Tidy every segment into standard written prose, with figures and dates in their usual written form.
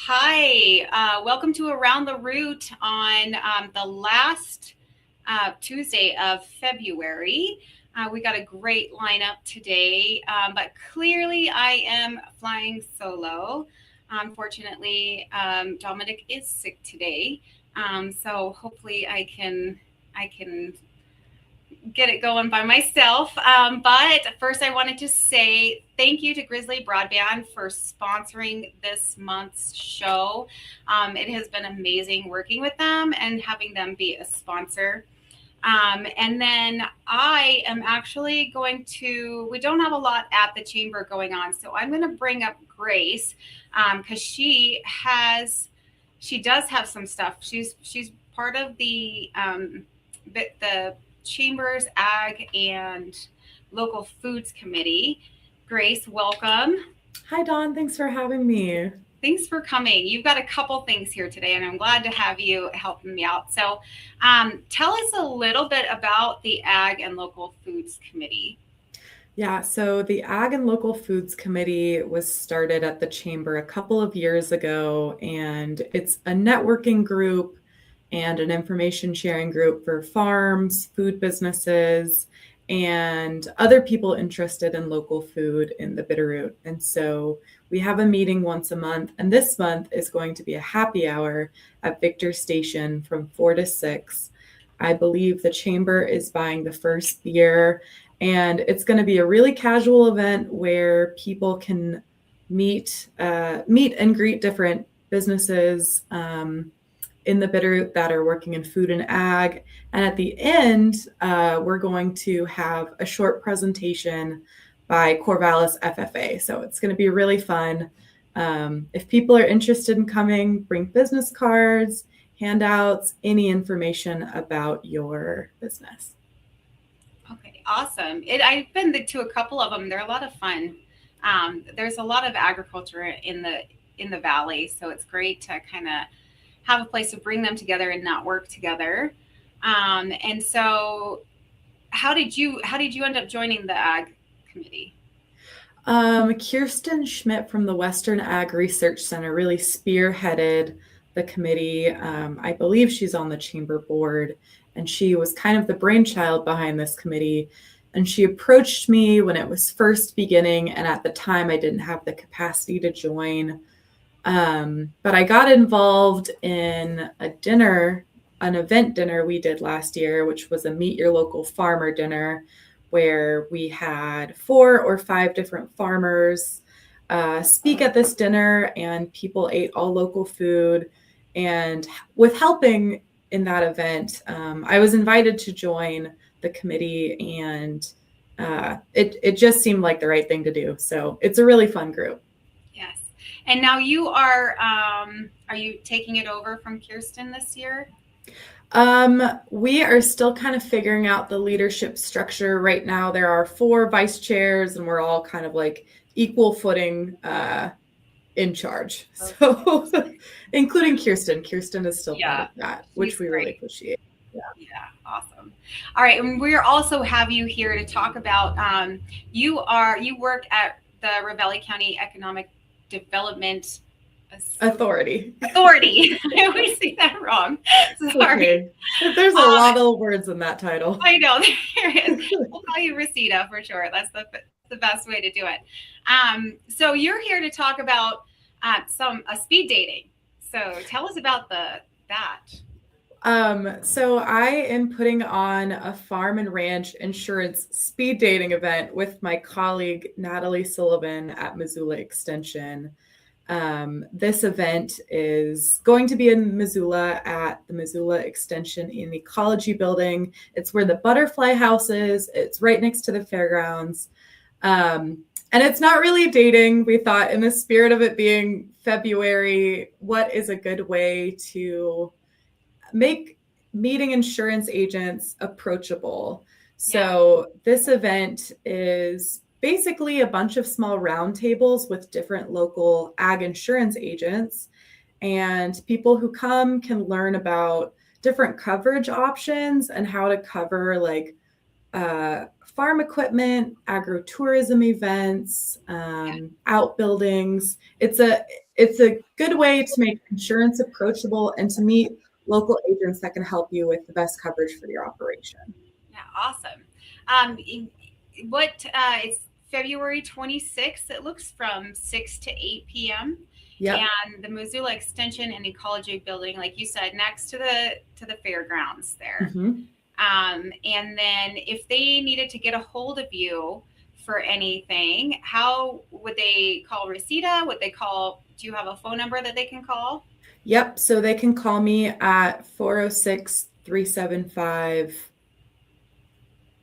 Hi, welcome to Around the Root on the last Tuesday of February. We got a great lineup today, but clearly I am flying solo. Unfortunately, Dominic is sick today, so hopefully I can get it going by myself. But first, I wanted to say thank you to Grizzly Broadband for sponsoring this month's show. It has been amazing working with them and having them be a sponsor. And then I am actually we don't have a lot at the chamber going on, so I'm going to bring up Grace because she does have some stuff. She's part of the Chamber's Ag and Local Foods Committee. Grace, welcome. Hi, Dawn. Thanks for having me. Thanks for coming. You've got a couple things here today, and I'm glad to have you helping me out. So tell us a little bit about the Ag and Local Foods Committee. Yeah, so the Ag and Local Foods Committee was started at the Chamber a couple of years ago, and it's a networking group and an information sharing group for farms, food businesses, and other people interested in local food in the Bitterroot. And so we have a meeting once a month, and this month is going to be a happy hour at Victor Station from 4 to 6. I believe the Chamber is buying the first beer, and it's going to be a really casual event where people can meet and greet different businesses in the Bitterroot that are working in food and ag. And at the end, we're going to have a short presentation by Corvallis FFA. So it's going to be really fun. If people are interested in coming, bring business cards, handouts, any information about your business. Okay, awesome. I've been to a couple of them. They're a lot of fun. There's a lot of agriculture in the valley, so it's great to kind of have a place to bring them together and not work together. And so how did you end up joining the Ag Committee? Kirsten Schmidt from the Western Ag Research Center really spearheaded the committee. I believe she's on the chamber board, and she was kind of the brainchild behind this committee. And she approached me when it was first beginning, and at the time I didn't have the capacity to join. But I got involved in an event dinner we did last year, which was a Meet Your Local Farmer dinner, where we had 4 or 5 different farmers speak at this dinner, and people ate all local food. And with helping in that event, I was invited to join the committee, and it just seemed like the right thing to do. So it's a really fun group. Yes. And now you are you taking it over from Kirsten this year? We are still kind of figuring out the leadership structure right now. There are 4 vice chairs, and we're all kind of like equal footing in charge. Okay. So including Kirsten. Kirsten is still part of that, which we really appreciate. Yeah, awesome. All right, and we also have you here to talk about you work at the Ravalli County Economic Development Authority. I always say that wrong. Sorry. Okay. There's a lot of words in that title. I know there is. We'll call you Rosita for sure. That's the best way to do it. So you're here to talk about speed dating. So tell us about that. So I am putting on a farm and ranch insurance speed dating event with my colleague Daly Sullivan at Missoula Extension. This event is going to be in Missoula at the Missoula Extension in the Ecology Building. It's where the butterfly house is. It's right next to the fairgrounds. And it's not really dating. We thought, in the spirit of it being February, what is a good way to make meeting insurance agents approachable? So this event is basically a bunch of small roundtables with different local ag insurance agents, and people who come can learn about different coverage options and how to cover like farm equipment, agritourism events, outbuildings. It's a good way to make insurance approachable and to meet local agents that can help you with the best coverage for your operation. Yeah, awesome. It's February 26th. It looks from 6 to 8 p.m. Yep. And the Missoula Extension and Ecology Building, like you said, next to the fairgrounds there. Mm-hmm. And then if they needed to get a hold of you for anything, how would they call Rosita? Do you have a phone number that they can call? Yep. So they can call me at 406-375.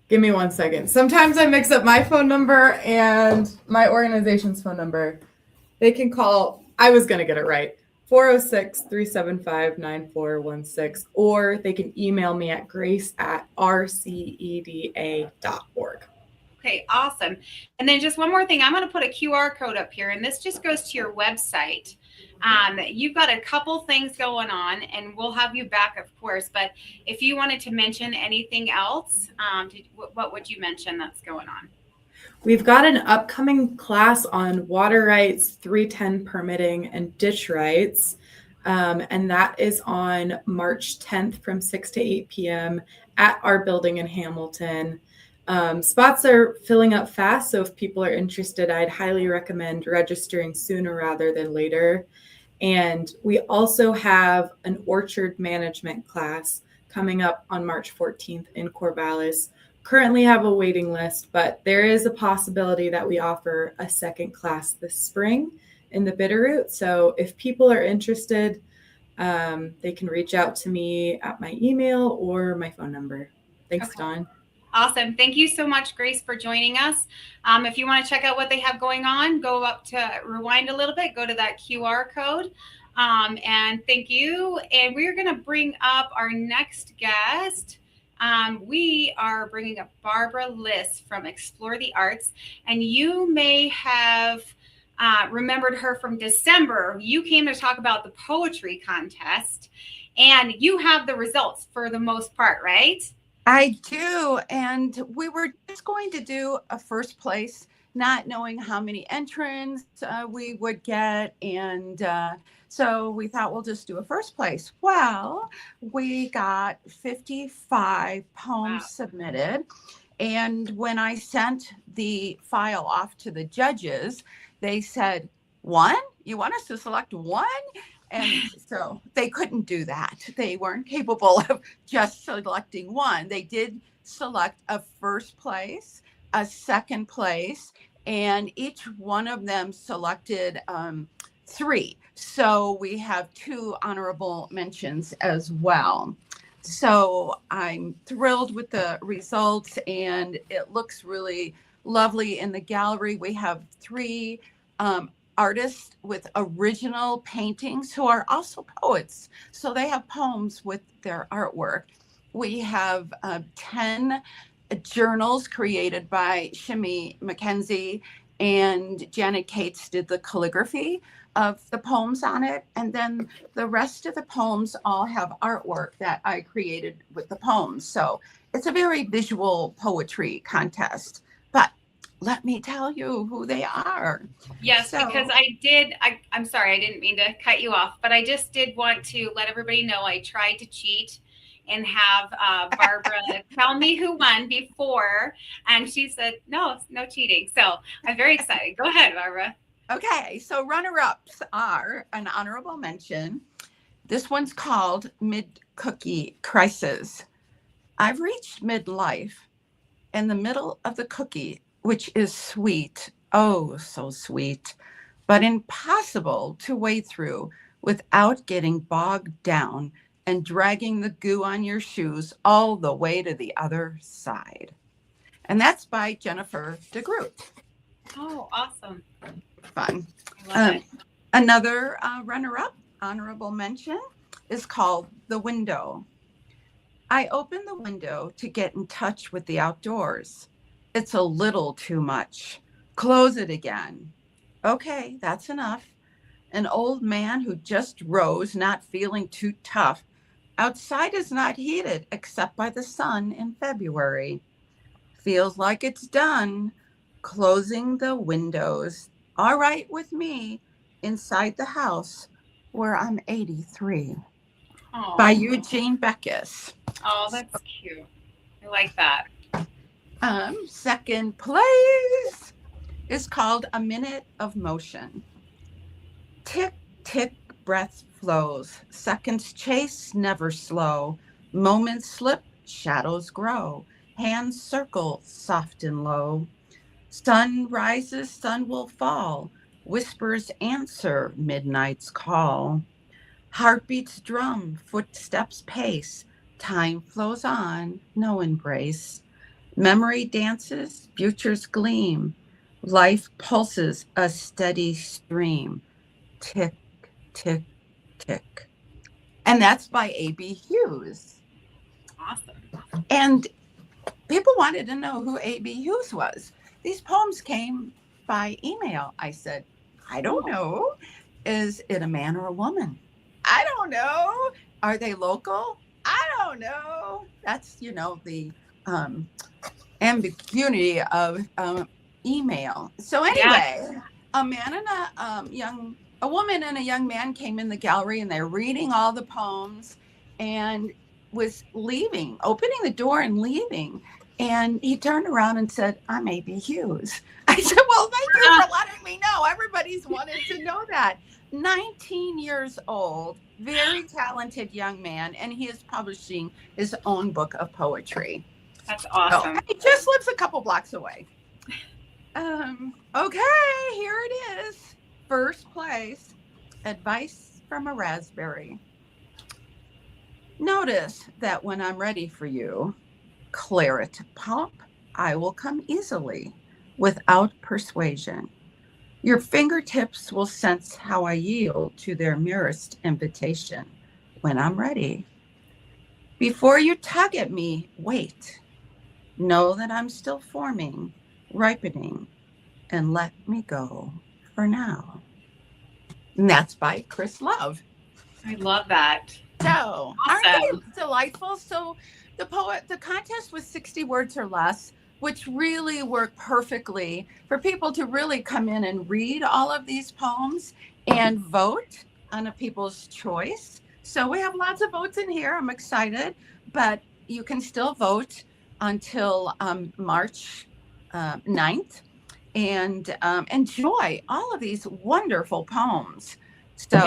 Give me 1 second. Sometimes I mix up my phone number and my organization's phone number. They can call, I was going to get it right, 406-375-9416, or they can email me at grace@rceda.org. Okay, awesome. And then just one more thing, I'm going to put a QR code up here, and this just goes to your website. You've got a couple things going on, and we'll have you back, of course. But if you wanted to mention anything else, what would you mention that's going on? We've got an upcoming class on water rights, 310 permitting, and ditch rights. And that is on March 10th from 6 to 8 p.m. at our building in Hamilton. Spots are filling up fast, so if people are interested, I'd highly recommend registering sooner rather than later. And we also have an orchard management class coming up on March 14th in Corvallis. Currently have a waiting list, but there is a possibility that we offer a second class this spring in the Bitterroot. So if people are interested, they can reach out to me at my email or my phone number. Thanks, okay. Dawn. Awesome. Thank you so much, Grace, for joining us. If you want to check out what they have going on, go up to rewind a little bit, go to that QR code. And thank you. And we're going to bring up our next guest. We are bringing up Barbara Liss from Explore the Arts. And you may have remembered her from December. You came to talk about the poetry contest, and you have the results for the most part, right? I do. And we were just going to do a first place, not knowing how many entrants we would get. And so we thought we'll just do a first place. Well, we got 55 poems submitted. And when I sent the file off to the judges, they said, one? You want us to select one? And so they couldn't do that. They weren't capable of just selecting one. They did select a first place, a second place, and each one of them selected 3. So we have 2 honorable mentions as well. So I'm thrilled with the results, and it looks really lovely in the gallery. We have 3 artists with original paintings who are also poets. So they have poems with their artwork. We have 10 journals created by Shimmy McKenzie, and Janet Cates did the calligraphy of the poems on it. And then the rest of the poems all have artwork that I created with the poems. So it's a very visual poetry contest. But let me tell you who they are. Yes, because I'm sorry, I didn't mean to cut you off, but I just did want to let everybody know I tried to cheat and have Barbara tell me who won before, and she said, no cheating. So I'm very excited. Go ahead, Barbara. Okay, so runner-ups are an honorable mention. This one's called Mid-Cookie Crisis. I've reached midlife, in the middle of the cookie, which is sweet, oh, so sweet, but impossible to wade through without getting bogged down and dragging the goo on your shoes all the way to the other side. And that's by Jennifer DeGroot. Oh, awesome. Fun. Another runner-up, honorable mention, is called The Window. I open the window to get in touch with the outdoors. It's a little too much. Close it again. Okay, that's enough. An old man who just rose, not feeling too tough, Outside is not heated except by the sun in February. Feels like it's done. Closing the windows. All right with me. Inside the house where I'm 83. By Oh, Eugene Beckes. oh, that's cute. I like that. Second place is called A Minute of Motion. Tick, tick, breath flows. Seconds chase, never slow. Moments slip, shadows grow. Hands circle, soft and low. Sun rises, sun will fall. Whispers answer midnight's call. Heartbeats drum, footsteps pace. Time flows on, no embrace. Memory dances, futures gleam. Life pulses a steady stream. Tick, tick, tick. And that's by A.B. Hughes. Awesome. And people wanted to know who A.B. Hughes was. These poems came by email. I said, I don't know. Is it a man or a woman? I don't know. Are they local? I don't know. That's, the ambiguity of email. So anyway, a man and a woman and a young man came in the gallery, and they're reading all the poems and was leaving, opening the door and leaving. And he turned around and said, I'm A.B. Hughes. I said, well, thank you for letting me know. Everybody's wanted to know that. 19 years old, very talented young man, and he is publishing his own book of poetry. That's awesome. So, he just lives a couple blocks away. Okay, here it is. First place, Advice from a Raspberry. Notice that when I'm ready for you, claret pop, I will come easily, without persuasion. Your fingertips will sense how I yield to their merest invitation when I'm ready. Before you tug at me, wait. Know that I'm still forming, ripening, and let me go for now. And that's by Chris Love. I love that. So, awesome. Aren't they delightful? So the contest was 60 words or less, which really worked perfectly for people to really come in and read all of these poems and vote on a people's choice. So we have lots of votes in here. I'm excited, but you can still vote until March 9th and enjoy all of these wonderful poems. So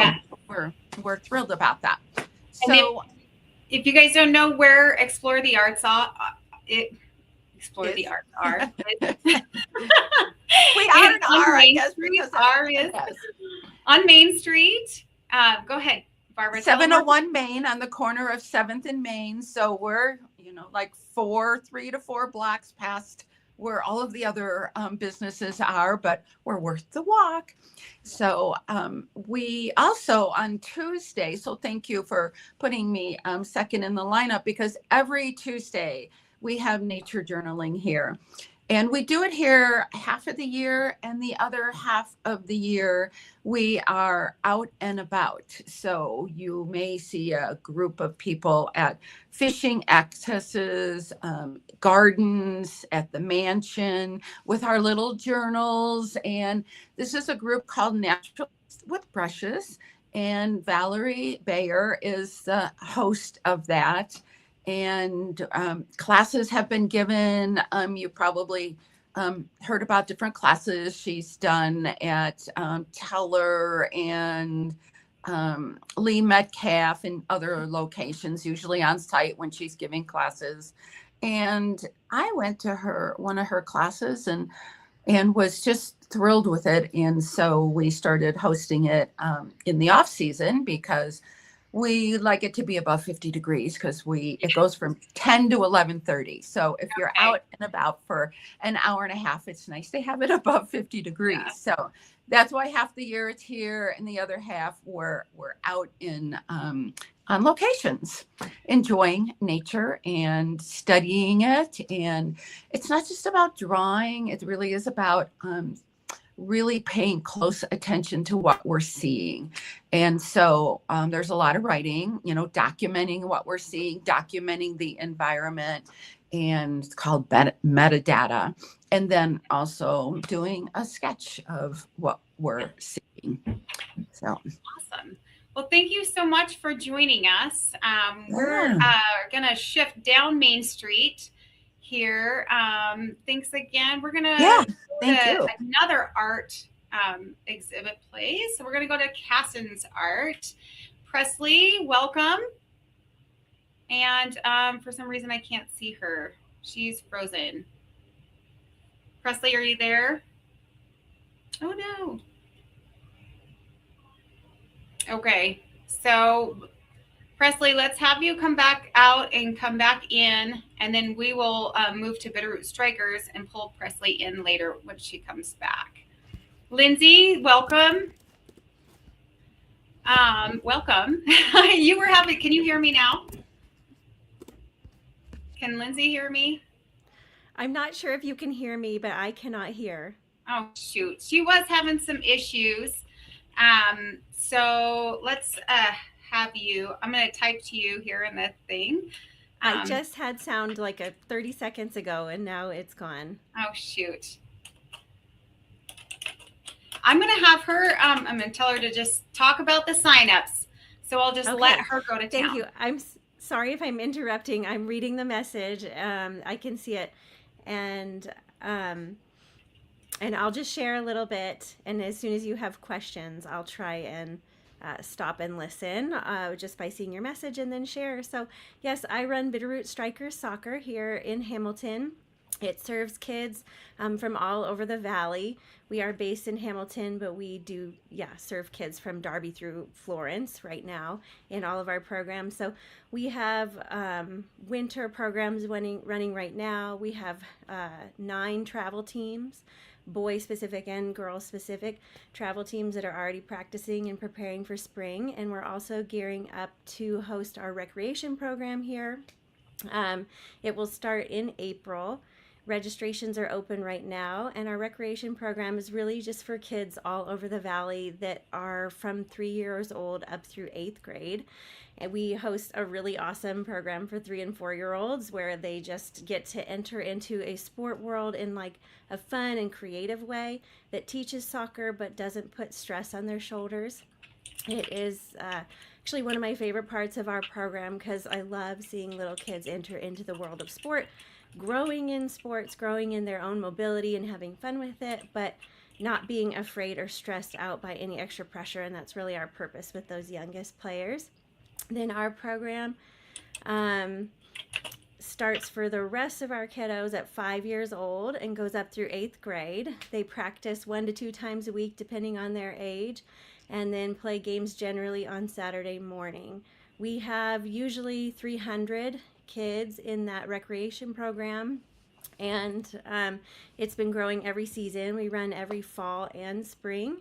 we're thrilled about that. So if you guys don't know where Explore the Arts are, Explore the Arts are. We are an R, I guess, because R is on Main Street. Go ahead, Barbara. 701 Main, on the corner of 7th and Main. So we're, like 3 to 4 blocks past where all of the other businesses are, but we're worth the walk. So we also on Tuesday, so thank you for putting me second in the lineup, because every Tuesday we have nature journaling here. And we do it here half of the year, and the other half of the year we are out and about. So you may see a group of people at fishing accesses, gardens, at the mansion with our little journals. And this is a group called Natural with Brushes. And Valerie Bayer is the host of that. And classes have been given. You probably heard about different classes she's done at Teller and Lee Metcalf and other locations, usually on site when she's giving classes. And I went to one of her classes and was just thrilled with it. And so we started hosting it in the off season, because we like it to be above 50 degrees, because it goes from 10 to 11:30. So if you're out and about for an hour and a half, it's nice to have it above 50 degrees. Yeah. So that's why half the year it's here, and the other half we're out in on locations, enjoying nature and studying it. And it's not just about drawing; it really is about really paying close attention to what we're seeing. And so there's a lot of writing, documenting what we're seeing, documenting the environment, and it's called metadata. And then also doing a sketch of what we're seeing. So awesome. Well, thank you so much for joining us. We're going to shift down Main Street here. Thanks again. We're going to go to another art exhibit place. So we're going to go to Cassens Art. Presley, welcome. And for some reason, I can't see her. She's frozen. Presley, are you there? Oh, no. Okay. So, Presley, let's have you come back out and come back in, and then we will move to Bitterroot Strikers and pull Presley in later when she comes back. Lindsay, welcome. Welcome. You were having, can you hear me now? Can Lindsay hear me? I'm not sure if you can hear me, but I cannot hear. Oh, shoot. She was having some issues. So let's have you, I'm going to type to you here in the thing. I just had sound like 30 seconds ago, and now it's gone. Oh, shoot. I'm going to have her, I'm going to tell her to just talk about the signups. So I'll just let her go to town. Thank you. I'm sorry if I'm interrupting. I'm reading the message. I can see it. And I'll just share a little bit. And as soon as you have questions, I'll try and stop and listen just by seeing your message and then share. So yes, I run Bitterroot Strikers Soccer here in Hamilton. It serves kids from all over the valley. We are based in Hamilton, but we do, serve kids from Darby through Florence right now in all of our programs. So we have winter programs running right now. We have 9 travel teams, boy-specific and girl-specific travel teams that are already practicing and preparing for spring. And we're also gearing up to host our recreation program here. It will start in April. Registrations are open right now, and our recreation program is really just for kids all over the valley that are from 3 years old up through 8th grade. And we host a really awesome program for 3 and 4-year-olds where they just get to enter into a sport world in like a fun and creative way that teaches soccer but doesn't put stress on their shoulders. It is actually one of my favorite parts of our program because I love seeing little kids enter into the world of sport, growing in sports, growing in their own mobility and having fun with it, but not being afraid or stressed out by any extra pressure. And that's really our purpose with those youngest players. Then our program starts for the rest of our kiddos at 5 years old and goes up through 8th grade. They practice 1 to 2 times a week depending on their age, and then play games generally on Saturday morning. We have usually 300 kids in that recreation program, and it's been growing every season. We run every fall and spring.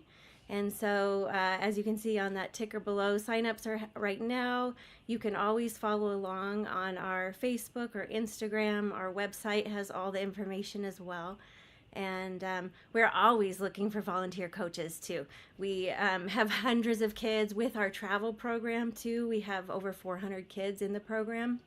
And so as you can see on that ticker below, signups are right now. You can always follow along on our Facebook or Instagram. Our website has all the information as well. And we're always looking for volunteer coaches too. We have hundreds of kids with our travel program too. We have over 400 kids in the program.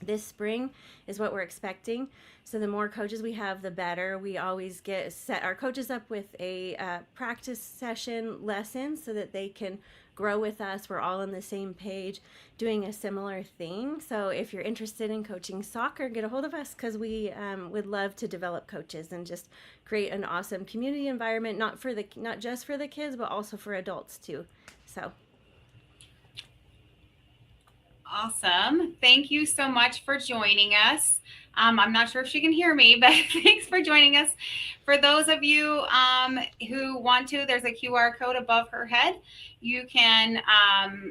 This spring is what we're expecting. So the more coaches we have, the better. We always set our coaches up with a practice session lesson so that they can grow with us. We're all on the same page doing a similar thing. So if you're interested in coaching soccer, get a hold of us because we would love to develop coaches and just create an awesome community environment, not just for the kids, but also for adults too. So. Awesome. Thank you so much for joining us. I'm not sure if she can hear me, but thanks for joining us. For those of you who want to, there's a QR code above her head. You can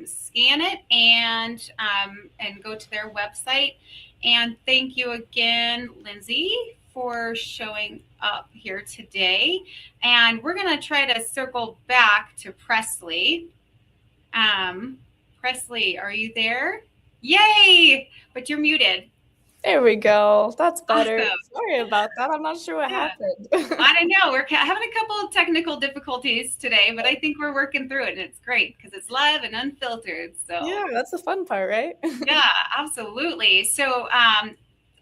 scan it and go to their website. And thank you again, Lindsay, for showing up here today. And we're going to try to circle back to Presley. Presley, are you there? Yay! But you're muted. There we go. That's better. Awesome. Sorry about that. I'm not sure what Yeah. happened. I don't know. We're having a couple of technical difficulties today, but I think we're working through it, and it's great because it's live and unfiltered. So Yeah, that's the fun part, right? yeah, absolutely. So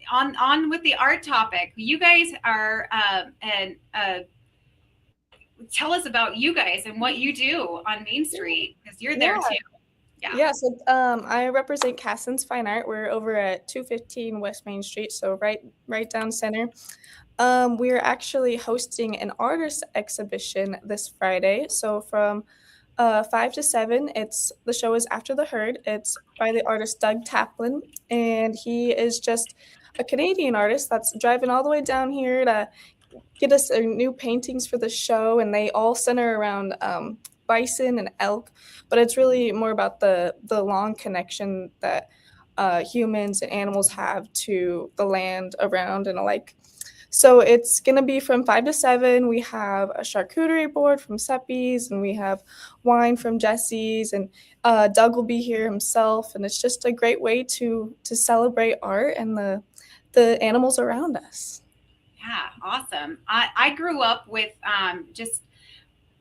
on with the art topic, you guys are tell us about you guys and what you do on Main Street because you're there too. Yeah, so I represent Cassens Fine Art. We're over at 215 West Main Street, so right down center. We're actually hosting an artist exhibition this Friday. So from 5 to 7, the show is After the Herd. It's by the artist Doug Taplin, and he is just a Canadian artist that's driving all the way down here to get us new paintings for the show, and they all center around bison and elk, but it's really more about the long connection that humans and animals have to the land around and alike. So it's going to be from 5 to 7. We have a charcuterie board from Seppi's, and we have wine from Jesse's, and Doug will be here himself, and it's just a great way to celebrate art and the animals around us. Yeah, awesome. I grew up with just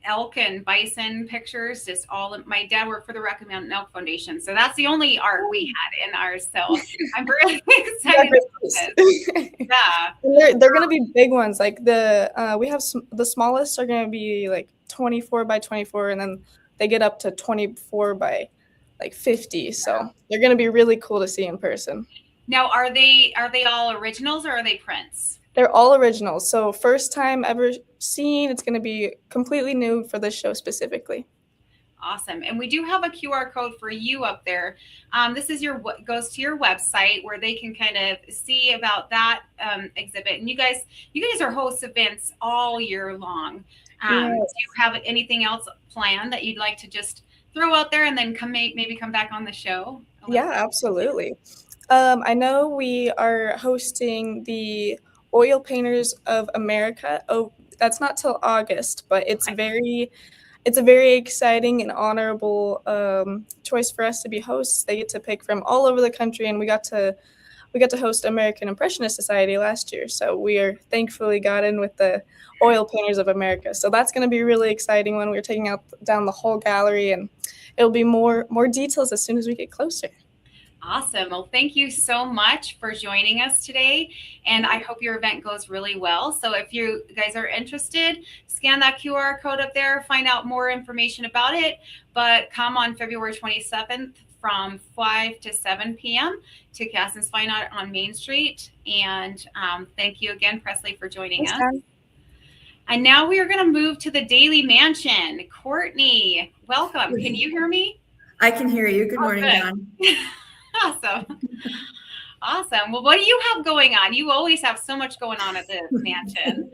elk and bison pictures. Just my dad worked for the Rocky Mountain Elk Foundation, so that's the only art we had in ours. So I'm really excited about this. Yeah, and they're gonna be big ones. Like we have the smallest are gonna be like 24 by 24, and then they get up to 24 by like 50. So they're gonna be really cool to see in person. Now, are they all originals or are they prints? They're all originals. So first time ever seen. It's going to be completely new for this show specifically. Awesome. And we do have a QR code for you up there. This is goes to your website where they can kind of see about that exhibit. And you guys are host events all year long. Yes. Do you have anything else planned that you'd like to just throw out there and then maybe come back on the show? Yeah, absolutely. I know we are hosting the Oil Painters of America. Oh, that's not till August, but it's a very exciting and honorable choice for us to be hosts. They get to pick from all over the country, and we got to host American Impressionist Society last year. So we are thankfully got in with the Oil Painters of America. So that's going to be really exciting when we're taking down the whole gallery, and it'll be more details as soon as we get closer. Awesome. Well, thank you so much for joining us today. And I hope your event goes really well. So if you guys are interested, scan that QR code up there, find out more information about it. But come on February 27th from 5 to 7 p.m. to Cassens Fine Art on Main Street. And thank you again, Presley, for joining us. And now we are going to move to the Daly Mansion. Courtney, welcome. Can you hear me? I can hear you. Good morning, Dawn. Awesome. Well, what do you have going on? You always have so much going on at the mansion.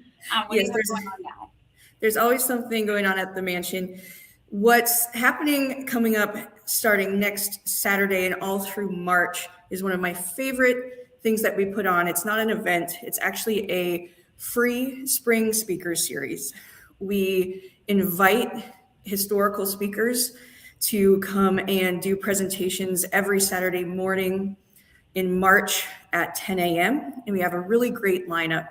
What is going on now? There's always something going on at the mansion. What's happening coming up starting next Saturday and all through March is one of my favorite things that we put on. It's not an event. It's actually a free spring speaker series. We invite historical speakers to come and do presentations every Saturday morning in March at 10 a.m. And we have a really great lineup.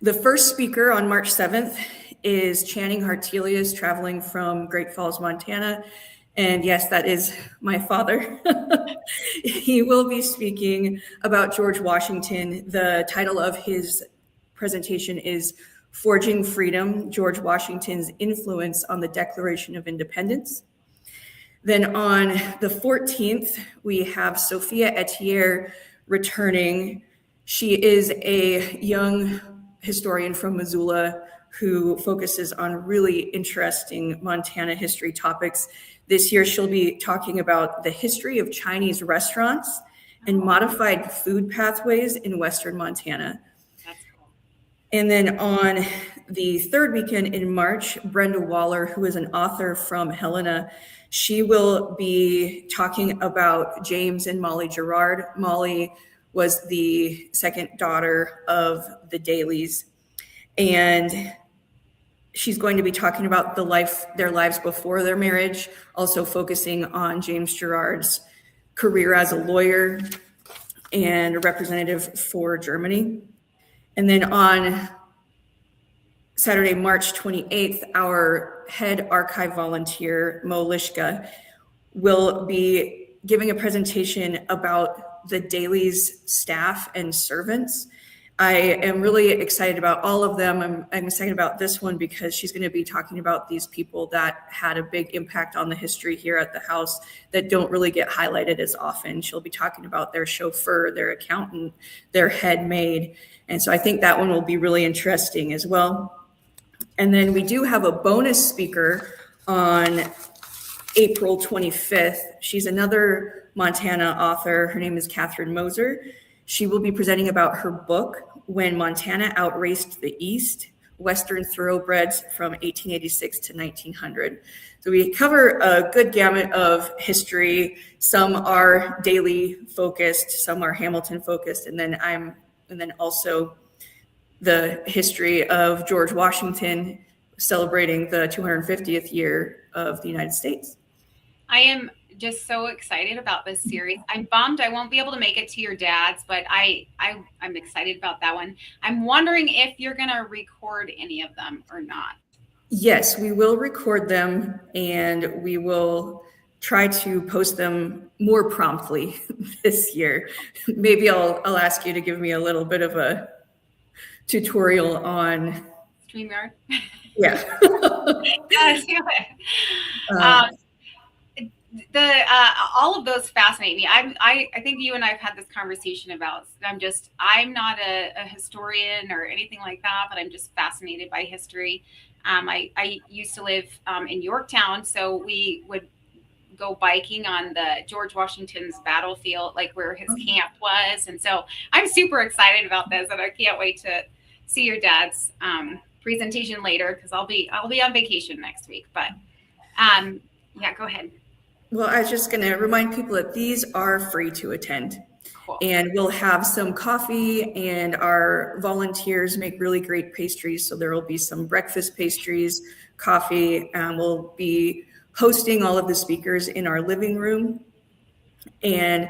The first speaker on March 7th is Channing Hartelius, traveling from Great Falls, Montana. And yes, that is my father. He will be speaking about George Washington. The title of his presentation is Forging Freedom, George Washington's Influence on the Declaration of Independence. Then on the 14th, we have Sophia Etier returning. She is a young historian from Missoula who focuses on really interesting Montana history topics. This year, she'll be talking about the history of Chinese restaurants and modified food pathways in Western Montana. And then on the third weekend in March, Brenda Waller, who is an author from Helena, she will be talking about James and Molly Gerard. Molly was the second daughter of the Dalys, and she's going to be talking about their lives before their marriage, also focusing on James Gerard's career as a lawyer. and a representative for Germany. And then on Saturday, March 28th, our head archive volunteer, Mo Lishka, will be giving a presentation about the Daly's staff and servants. I am really excited about all of them. I'm excited about this one because she's going to be talking about these people that had a big impact on the history here at the house that don't really get highlighted as often. She'll be talking about their chauffeur, their accountant, their head maid. And so I think that one will be really interesting as well. And then we do have a bonus speaker on April 25th. She's another Montana author. Her name is Catherine Moser. She will be presenting about her book, When Montana Outraced the East, Western Thoroughbreds from 1886 to 1900. So we cover a good gamut of history. Some are Daly focused, some are Hamilton focused, and then also the history of George Washington celebrating the 250th year of the United States. I am just so excited about this series. I'm bummed I won't be able to make it to your dad's, but I'm excited about that one. I'm wondering if you're going to record any of them or not. Yes, we will record them, and we will try to post them more promptly this year. Maybe I'll ask you to give me a little bit of a tutorial on StreamYard. Yeah. Yes, do it. All of those fascinate me. I think you and I've had this conversation about. I'm not a historian or anything like that, but I'm just fascinated by history. I used to live in Yorktown, so we would go biking on the George Washington's battlefield, like where his camp was, and so I'm super excited about this, and I can't wait to see your dad's presentation later because I'll be on vacation next week. But yeah, go ahead. Well, I was just going to remind people that these are free to attend. Cool. And we'll have some coffee, and our volunteers make really great pastries. So there will be some breakfast pastries, coffee, and we'll be hosting all of the speakers in our living room. And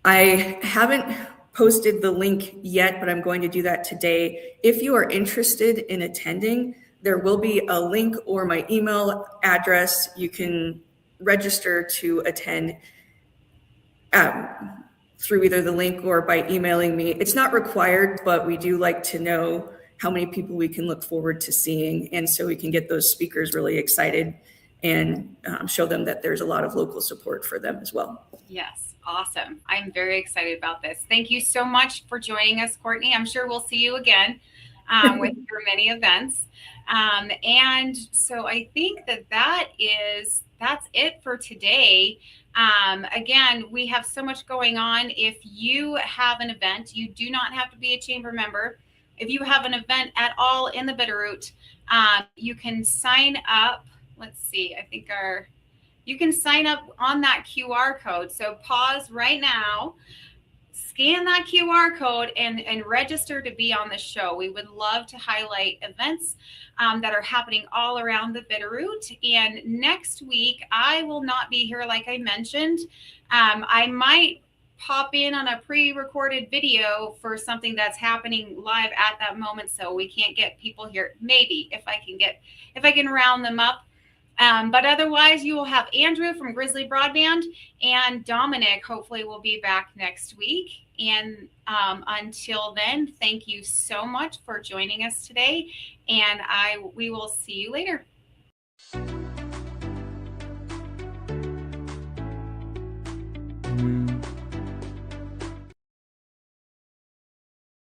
I haven't posted the link yet, but I'm going to do that today. If you are interested in attending, there will be a link or my email address. You can register to attend through either the link or by emailing me. It's not required, but we do like to know how many people we can look forward to seeing. And so we can get those speakers really excited and show them that there's a lot of local support for them as well. Yes, awesome. I'm very excited about this. Thank you so much for joining us, Courtney. I'm sure we'll see you again with your many events. And so I think that's it for today. Again, we have so much going on. If you have an event, you do not have to be a chamber member. If you have an event at all in the Bitterroot, you can sign up. Let's see, you can sign up on that QR code. So pause right now, scan that QR code and register to be on the show. We would love to highlight events that are happening all around the Bitterroot. And next week, I will not be here, like I mentioned. I might pop in on a pre-recorded video for something that's happening live at that moment. So we can't get people here. Maybe if I can round them up. But otherwise, you will have Andrew from Grizzly Broadband, and Dominic hopefully will be back next week. And until then, thank you so much for joining us today, and we will see you later.